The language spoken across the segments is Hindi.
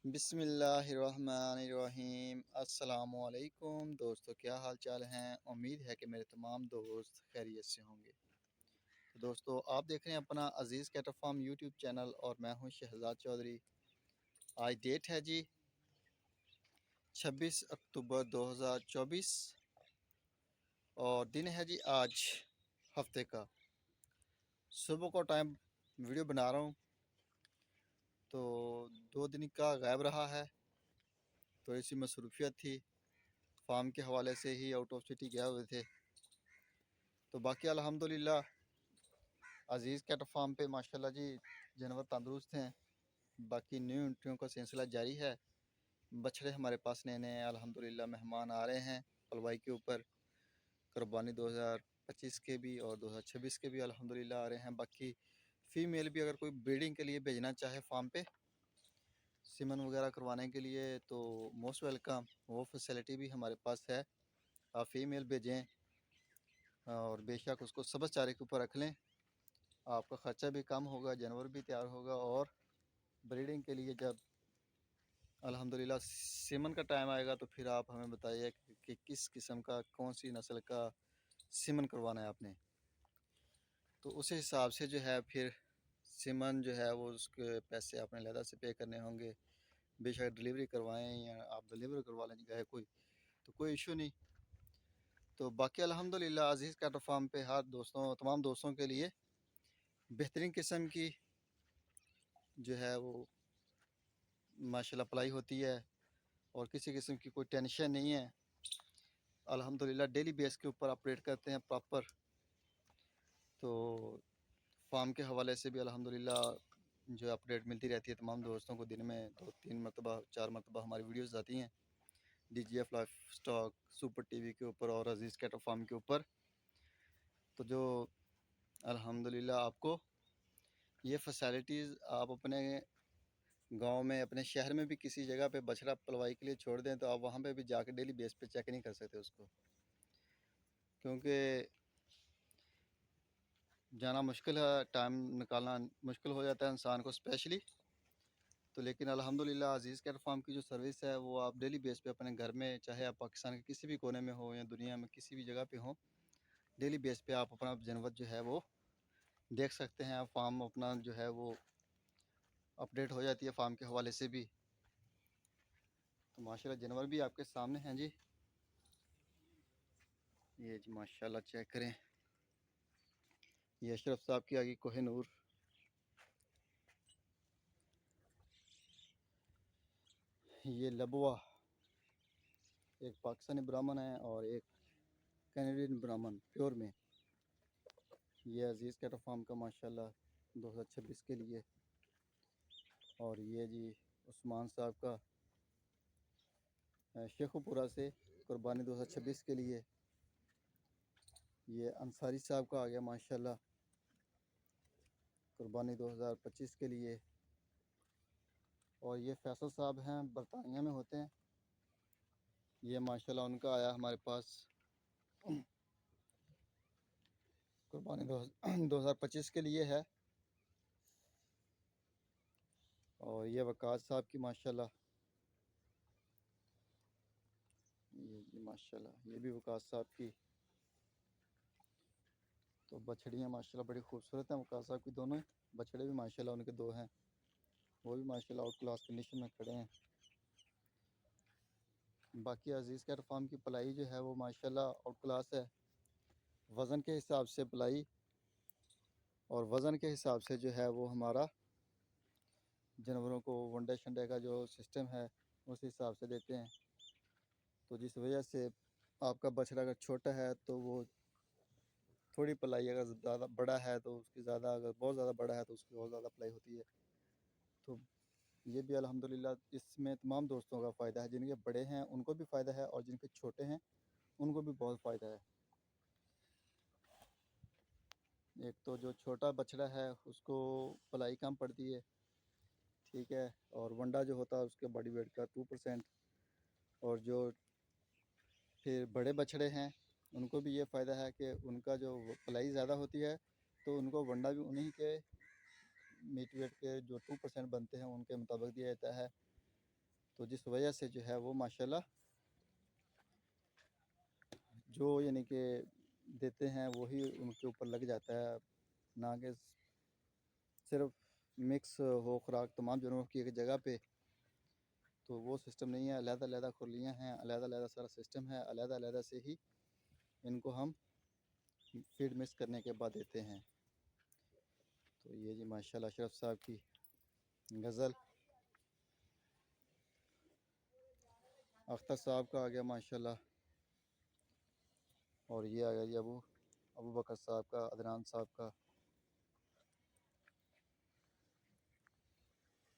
बिस्मिल्लाहिर्रहमानिर्रहीम। अस्सलामुअलैकुम दोस्तों, क्या हाल चाल हैं। उम्मीद है कि मेरे तमाम दोस्त खैरियत से होंगे। तो दोस्तों, आप देख रहे हैं अपना अज़ीज़ कैटल फार्म यूट्यूब चैनल और मैं हूं शहजाद चौधरी। आज डेट है जी 26 अक्टूबर 2024 और दिन है जी आज हफ्ते का। सुबह को टाइम वीडियो बना रहा हूं तो 2 दिन का गायब रहा है, तो इसी मसरूफियत थी। फार्म के हवाले से ही आउट ऑफ सिटी गए हुए थे। तो बाकी अल्हम्दुलिल्लाह अज़ीज़ कैटल फार्म पे माशाल्लाह जी जानवर तंदुरुस्त हैं। बाकी न्यू एंट्रियों का सिलसिला जारी है। बछड़े हमारे पास नए नए अल्हम्दुलिल्लाह मेहमान आ रहे हैं पलवाई के ऊपर। कुर्बानी 2025 के भी और 2026 के भी अल्हम्दुलिल्लाह आ रहे हैं। बाकी फ़ीमेल भी अगर कोई ब्रीडिंग के लिए भेजना चाहे फार्म पे सीमन वगैरह करवाने के लिए तो मोस्ट वेलकम, वो फैसिलिटी भी हमारे पास है। आप फ़ीमेल भेजें और बेशक उसको सब्ज़ चारे के ऊपर रख लें, आपका ख़र्चा भी कम होगा, जानवर भी तैयार होगा। और ब्रीडिंग के लिए जब अल्हम्दुलिल्लाह सीमन का टाइम आएगा तो फिर आप हमें बताइए कि किस किस्म का, कौन सी नस्ल का सीमन करवाना है आपने। तो उस हिसाब से जो है फिर सीमन जो है वो उसके पैसे आपने अलहदा से पे करने होंगे। बेशक डिलीवरी करवाएं या आप डिलीवर करवा लें चाहे कोई, तो कोई इशू नहीं। तो बाकी अल्हम्दुलिल्लाह अज़ीज़ कैटल फार्म पे हर दोस्तों, तमाम दोस्तों के लिए बेहतरीन किस्म की जो है वो माशाल्लाह पलाई होती है और किसी किस्म की कोई टेंशन नहीं है। अल्हम्दुलिल्लाह डेली बेस के ऊपर ऑपरेट करते हैं प्रॉपर। तो फार्म के हवाले से भी अल्हम्दुलिल्लाह जो अपडेट मिलती रहती है तमाम दोस्तों को। दिन में 2-3 मरतबा 4 मरतबा हमारी वीडियोस आती हैं DGF life stock super TV के ऊपर और अज़ीज़ कैटल फार्म के ऊपर। तो जो अल्हम्दुलिल्लाह आपको ये फैसिलिटीज़ आप अपने गांव में, अपने शहर में भी किसी जगह पे बछड़ा पलवाई के लिए छोड़ दें तो आप वहां पे भी जाके डेली बेस पे चेक नहीं कर सकते उसको, क्योंकि जाना मुश्किल है, टाइम निकालना मुश्किल हो जाता है इंसान को स्पेशली। तो लेकिन अल्हम्दुलिल्लाह अज़ीज़ कैटल फार्म की जो सर्विस है वो आप डेली बेस पे अपने घर में, चाहे आप पाकिस्तान के किसी भी कोने में हो या दुनिया में किसी भी जगह पे हो, डेली बेस पे आप अपना जानवर जो है वो देख सकते हैं। फार्म अपना जो है वो अपडेट हो जाती है फार्म के हवाले से भी। तो माशाल्लाह जानवर भी आपके सामने हैं जी। ये जी माशाल्लाह चेक करें, ये अशरफ साहब की आगे कोहिनूर। ये लबवा, एक पाकिस्तानी ब्राह्मण है और एक कैनेडियन ब्राह्मण प्योर में। ये अज़ीज़ कैटल फार्म का माशाल्लाह 2026 के लिए। और ये जी उस्मान साहब का शेखुपुरा से कुर्बानी 2026 के लिए। ये अंसारी साहब का आ गया माशाल्लाह कुर्बानी 2025 के लिए। और ये फैसल साहब हैं, बरतानिया में होते हैं। ये माशाल्लाह उनका आया हमारे पास कुर्बानी 2025 के लिए है। और ये वकास साहब की माशाल्लाह, ये माशाल्लाह ये भी वकास साहब की। तो बछड़ियाँ माशाल्लाह बड़ी खूबसूरत हैं वकास साहब की दोनों। बछड़े भी माशाल्लाह उनके दो हैं, वो भी माशाल्लाह आउट क्लास कंडीशन में खड़े हैं। बाकी अज़ीज़ कैटल फार्म की पलाई जो है वो माशाल्लाह आउट क्लास है। वज़न के हिसाब से पलाई और वज़न के हिसाब से जो है वो हमारा जानवरों को वनडे शंडे का जो सिस्टम है उस हिसाब से देते हैं। तो जिस वजह से आपका बछड़ा अगर छोटा है तो वो थोड़ी पलाई, अगर ज़्यादा बड़ा है तो उसकी ज़्यादा, अगर बहुत ज़्यादा बड़ा है तो उसकी और ज़्यादा पलाई होती है। तो ये भी अल्हम्दुलिल्लाह इसमें तमाम दोस्तों का फ़ायदा है। जिनके बड़े हैं उनको भी फ़ायदा है और जिनके छोटे हैं उनको भी बहुत फ़ायदा है। एक तो जो छोटा बछड़ा है उसको पलाई कम पड़ती है, ठीक है, और वंडा जो होता है उसके बॉडी वेट का 2%। और जो फिर बड़े बछड़े हैं उनको भी ये फ़ायदा है कि उनका जो पलाई ज़्यादा होती है तो उनको वंडा भी उन्हीं के मीट वेट के जो 2% बनते हैं उनके मुताबिक दिया जाता है। तो जिस वजह से जो है वो माशाल्लाह जो यानी कि देते हैं वही उनके ऊपर लग जाता है, ना कि सिर्फ मिक्स हो खुराक तमाम जानवरों की एक जगह पे। तो वो सिस्टम नहीं है, अलग-अलग खुरलियाँ हैं, अलग-अलग सारा सिस्टम है, अलग-अलग से ही इनको हम फीड मिक्स करने के बाद देते हैं। तो ये जी माशाल्लाह अशरफ साहब की गज़ल। अख्तर साहब का आ गया माशाल्लाह, और ये आ गया जी अबू अबू बकर साहब का, अदनान साहब का,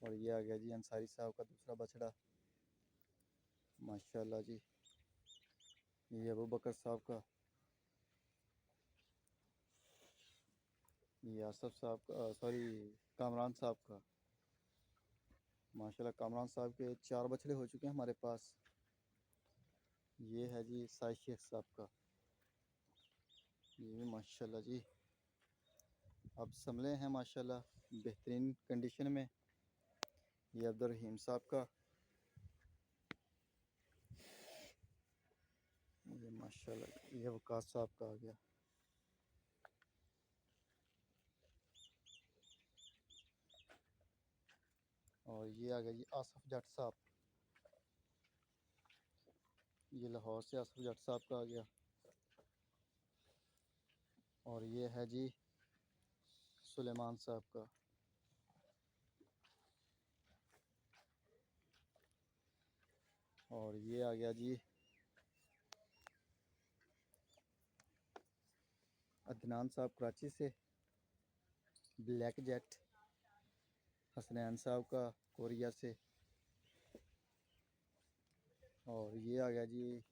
और ये आ गया जी अंसारी साहब का दूसरा बछड़ा माशाल्लाह जी। ये अबू बकर साहब का, ये आसफ साहब का, सॉरी कामरान साहब का। माशाल्लाह कामरान साहब के 4 बछड़े हो चुके हैं हमारे पास। ये है जी साई शेख साहब का, ये भी माशाल्लाह जी अब संभले हैं माशाल्लाह बेहतरीन कंडीशन में। ये अब्दुल रहीम साहब का, ये माशाल्लाह ये वकास साहब का आ गया। और ये आ गया जी आसफ जट साहब, ये लाहौर से आसफ जट साहब का आ गया। और ये है जी सुलेमान साहब का। और ये आ गया जी अदनान साहब कराची से। ब्लैक जेट हसनैन साहब का कोरिया से। और ये आ गया जी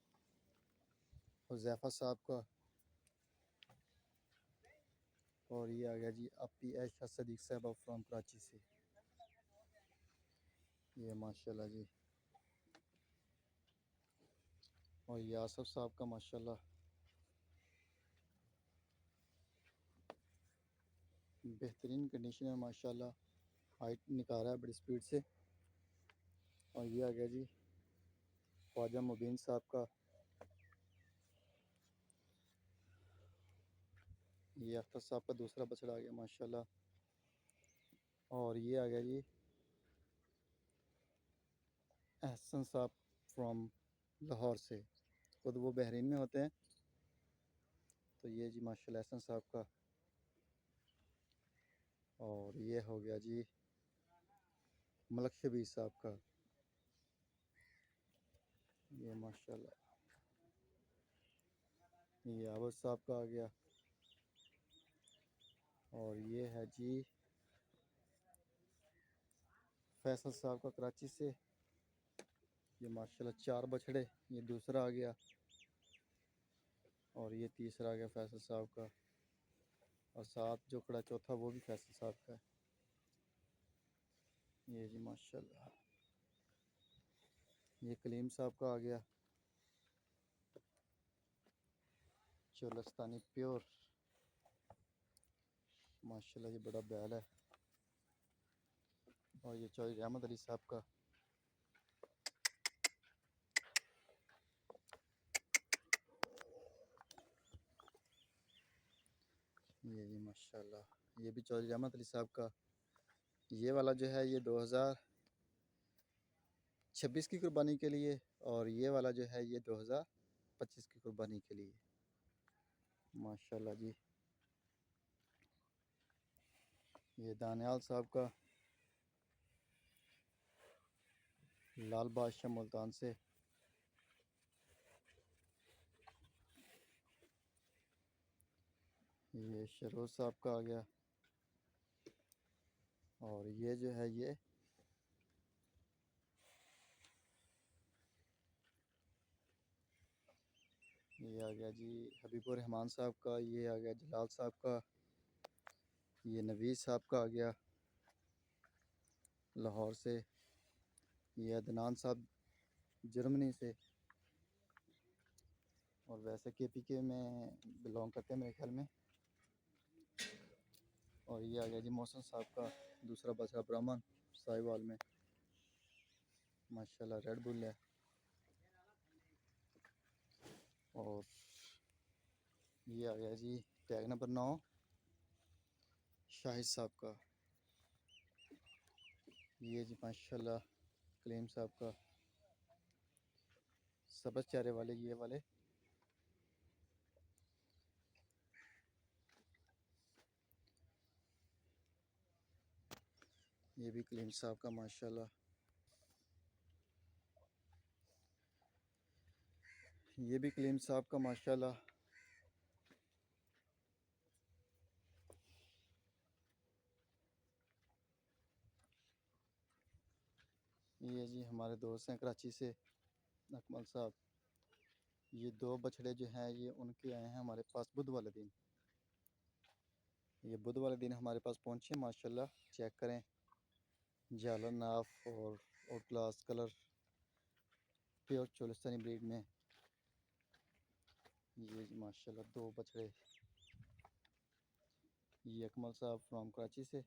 हुज़ैफ़ा साहब का। और ये आ गया जी अपी ऐशा सदीक साहब फ्रॉम कराची से। ये माशाल्लाह जी। और ये आसफ साहब का माशाल्लाह बेहतरीन कंडीशन है माशाल्लाह, हाइट निकाल रहा है बड़ी स्पीड से। और ये आ गया जी ख्वाजा मुबीन साहब का, ये अख्तर साहब का दूसरा बछड़ा आ गया माशाल्लाह। और ये आ गया जी एहसन साहब फ्रॉम लाहौर से, खुद वो बहरीन में होते हैं। तो ये जी माशाल्लाह एहसन साहब का। और ये हो गया जी मलक शबीर साहब का, ये माशाल्लाह। ये आबद साहब का आ गया। और ये है जी फैसल साहब का कराची से। ये माशाल्लाह 4 बछड़े, ये दूसरा आ गया। और ये तीसरा आ गया फैसल साहब का। और साथ जो खड़ा चौथा वो भी फैसल साहब का है। ये जी माशाल्लाह ये कलीम साहब का आ गया चोलस्तानी प्योर माशाल्लाह, ये बड़ा बैल है। और ये चौधरी अहमद अली साहब का। ये जी माशाल्लाह ये भी चौधरी अहमद अली साहब का। ये वाला जो है ये 2026 की कुर्बानी के लिए, और ये वाला जो है ये 2025 की कुर्बानी के लिए माशाल्लाह जी। ये दानियाल साहब का लाल बादशाह मुल्तान से। ये शरोज साहब का आ गया। और ये जो है ये आ गया जी हबीबुर रहमान साहब का। ये आ गया जलाल साहब का। ये नवीद साहब का आ गया लाहौर से। ये अदनान साहब जर्मनी से, और वैसे KPK में बिलोंग करते हैं मेरे ख्याल में। और ये आ गया जी मोहसन साहब का दूसरा बछड़ा ब्राह्मण साहिवाल में। माशाल्लाह रेड बुल है। और ये आ गया जी टैग नंबर 9 शाहिद साहब का। ये जी माशाल्लाह कलीम साहब का सबज चारे वाले ये वाले। ये भी कलीम साहब का माशाल्लाह। ये भी कलीम साहब का माशाल्लाह। ये जी हमारे दोस्त हैं कराची से अकमल साहब। ये 2 बछड़े जो हैं ये उनके आए हैं हमारे पास बुध वाले दिन। ये बुध वाले दिन हमारे पास पहुँचे माशाल्लाह। चेक करें झालर नाफ और class colour pure Cholistani breed में। ये जी माशाल्लाह 2 बछड़े। ये अकमल साहब फ्रॉम कराची से।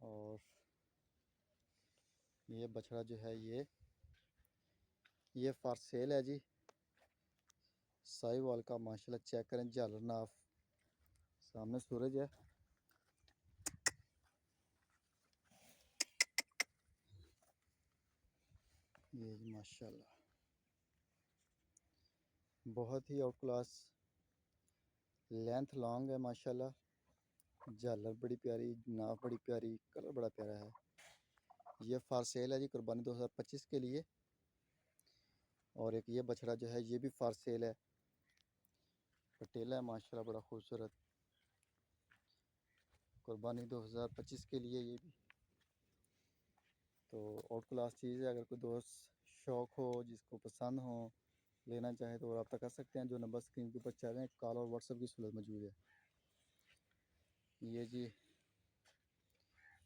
और ये बछड़ा जो है ये फॉर सेल है जी। साहिवाल का माशाल्लाह चेक करें झालर नाफ। सामने सूरज है। ये जी माशाल्लाह बहुत ही आउट क्लास लेंथ लॉन्ग है माशाल्लाह। झालर बड़ी प्यारी, नाफ बड़ी प्यारी, कलर बड़ा प्यारा है। ये फॉर सेल है जी कुर्बानी 2025 के लिए। और एक ये बछड़ा जो है ये भी फॉर सेल है। पटेला है माशाल्लाह बड़ा खूबसूरत, कुर्बानी 2025 के लिए ये भी। तो आउट क्लास चीज़ है। अगर कोई दोस्त शौक़ हो, जिसको पसंद हो, लेना चाहे तो रब्ता कर सकते हैं। जो नंबर स्क्रीन के ऊपर चल रहे हैं, कॉल और व्हाट्सएप की सहूलत मौजूद है। ये जी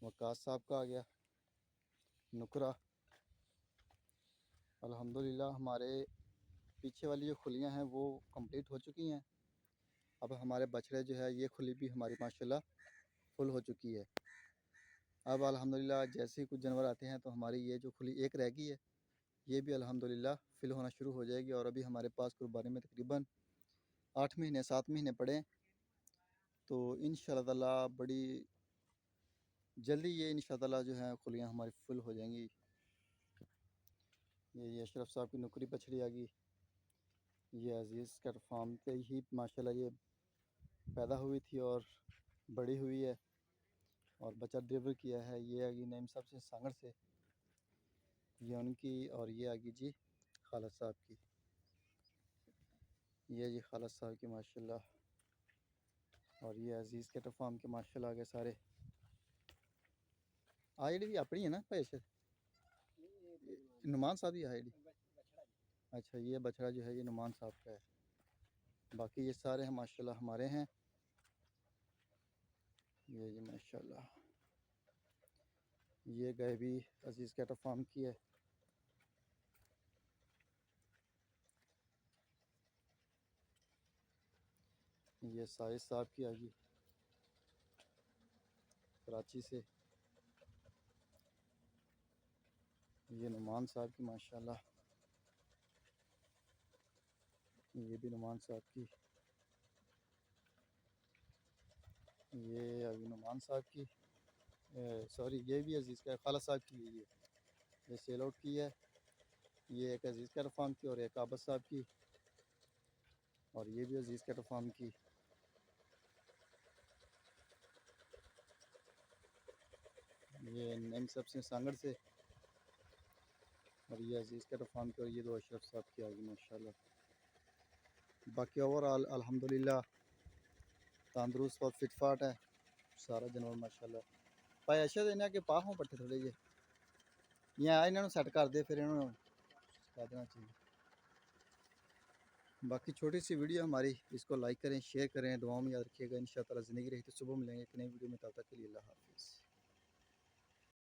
वकास साहब का आ गया नुकरा। अल्हम्दुलिल्लाह हमारे पीछे वाली जो खुलियाँ हैं वो कंप्लीट हो चुकी हैं। अब हमारे बछड़े जो है ये खुली भी हमारी माशाल्लाह फुल हो चुकी है। अब अल्हम्दुलिल्लाह जैसे ही कुछ जानवर आते हैं तो हमारी ये जो खुली एक रह गई है ये भी अल्हम्दुलिल्लाह फिल होना शुरू हो जाएगी। और अभी हमारे पास कुर्बानी में तकरीबन 8 महीने 7 महीने पड़े। तो इंशाअल्लाह ताला बड़ी जल्दी ये इंशाअल्लाह ताला जो है खुलियाँ हमारी फुल हो जाएंगी। ये अशरफ साहब की नुकरी बछड़ी आ गई। ये अजीज़ कैट फार्म पे ही माशाल्लाह ये पैदा हुई थी और बड़ी हुई है और बच्चा डिलीवर किया है। ये आ गई नईम साहब से सांगड़ से, ये उनकी। और ये आ गई जी खालद साहब की। ये जी खालद साहब की माशाल्लाह। और ये अजीज़ कैट फार्म के माशाल्लाह आ गए सारे। आई डी भी अपनी है ना भाई नुमान साहब ही आई डी। अच्छा ये बछड़ा जो है ये नुमान साहब का है। बाकी ये सारे हैं माशाल्लाह हमारे हैं। ये जी माशाल्लाह ये गाय भी अजीज़ कैट फार्म की है। ये साहिद साहब की आ गई कराची से। ये नुमान साहब की माशाल्लाह। ये भी नुमान साहब की। ये अभी नुमान साहब की सॉरी ये भी अजीज़ का खाला साहब की है। ये सेल आउट की है। ये एक अजीज़ कैट फार्म की और एक आबद साहब की। और ये भी अजीज़ कैट फार्म की। ये नईम साहब से सांगड़ से। और ये अजीज़ कैट फार्म की। और ये 2 अशरफ साहब की आ गई माशाल्लाह। बाकी ओवरऑल अल्हम्दुलिल्लाह तंदुरुस्त और फिटफाट है सारा जानवर माशाल्लाह। भाई अच्छा देना कि पाहों पट्टे थोड़े जे यहाँ इन्होंने सैट कर दे फिर इन्होंने सिखा देना चाहिए। बाकी छोटी सी वीडियो हमारी, इसको लाइक करें, शेयर करें, दुआओं में याद रखिएगा। इंशाअल्लाह ज़िंदगी रही तो सुबह मिलेंगे एक नई वीडियो में। तब तक के लिए अल्लाह हाफ़िज़।